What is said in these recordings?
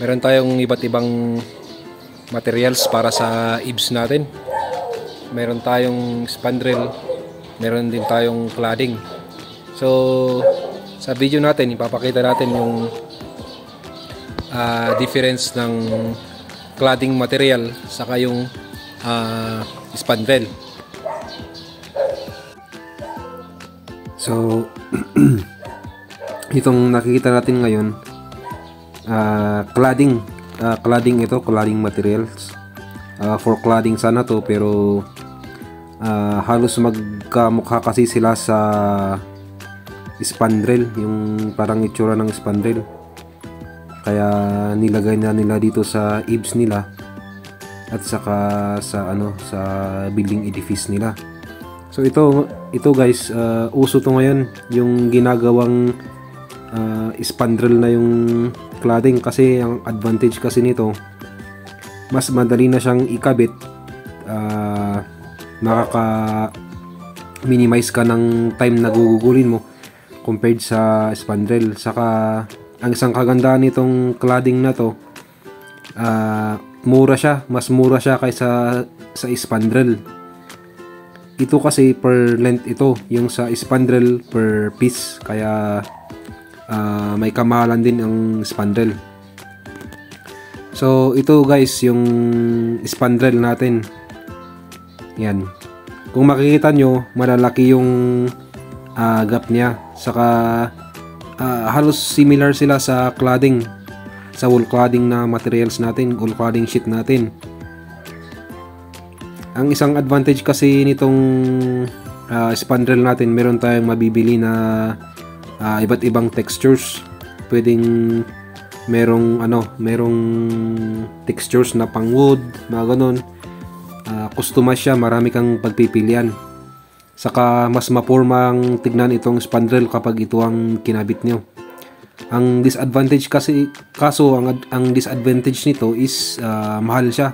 Meron tayong iba't ibang materials para sa eaves natin. Meron tayong spandrel, meron din tayong cladding. So sa video natin ipapakita natin yung difference ng cladding material saka yung spandrel. So itong nakikita natin ngayon, cladding ito, cladding materials. For cladding sana to, pero halos magkamukha kasi sila sa spandrel, yung parang itsura ng spandrel. Kaya nilagay na nila dito sa eaves nila at saka sa sa building edifice nila. So ito guys, uso to ngayon yung ginagawang spandrel na yung cladding, kasi ang advantage kasi nito, mas madali na siyang ikabit, makaka-minimize ka ng time na gugugulin mo compared sa spandrel. Saka ang isang kagandahan nitong cladding na to, mas mura siya kaysa sa spandrel. Ito kasi per length ito, yung sa spandrel per piece, kaya may kamahalan din ang spandrel. So ito guys yung spandrel natin. Yan, kung makikita nyo, malalaki yung gap niya. Saka halos similar sila sa cladding, sa wall cladding na materials natin, wall cladding sheet natin. Ang isang advantage kasi nitong spandrel natin, meron tayong mabibili na iba't ibang textures. Pwedeng merong textures na pang wood, mga ganun. Customize siya, marami kang pagpipilian. Saka mas mapurmang tignan itong spandrel kapag ito ang kinabit nyo. Ang disadvantage kasi, ang disadvantage nito is mahal siya.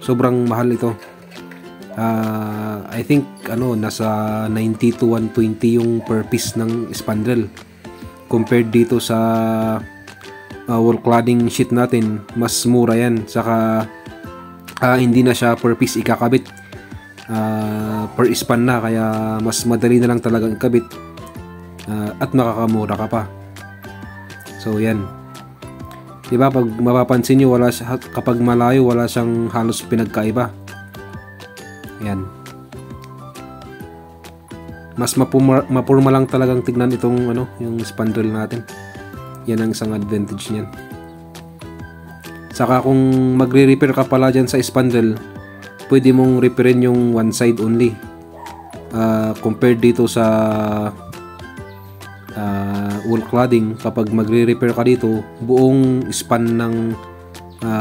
Sobrang mahal ito. I think nasa 90 to 120 yung per piece ng spandrel. Compared dito sa wall cladding sheet natin, mas mura yan. Saka hindi na siya per piece ikakabit, per span na, kaya mas madali na lang talagang ikabit, at makakamura ka pa. So yan, diba, pag mapapansin nyo, kapag malayo, wala siyang halos pinagkaiba. Yan, mas mapurma lang talagang tignan itong yung spandrel natin. Yan ang isang advantage niyan. Saka kung magre-repair ka pala dyan sa spandrel, pwede mong repairin yung one side only, compared dito sa wall cladding. Kapag magre-repair ka dito, buong span ng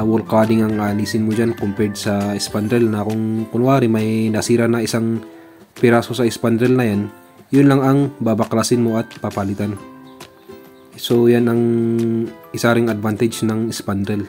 wall cladding ang alisin mo dyan, compared sa spandrel na kung kunwari may nasira na isang piraso sa spandrel na yan, yun lang ang babaklasin mo at papalitan. So yan ang isa ring advantage ng spandrel.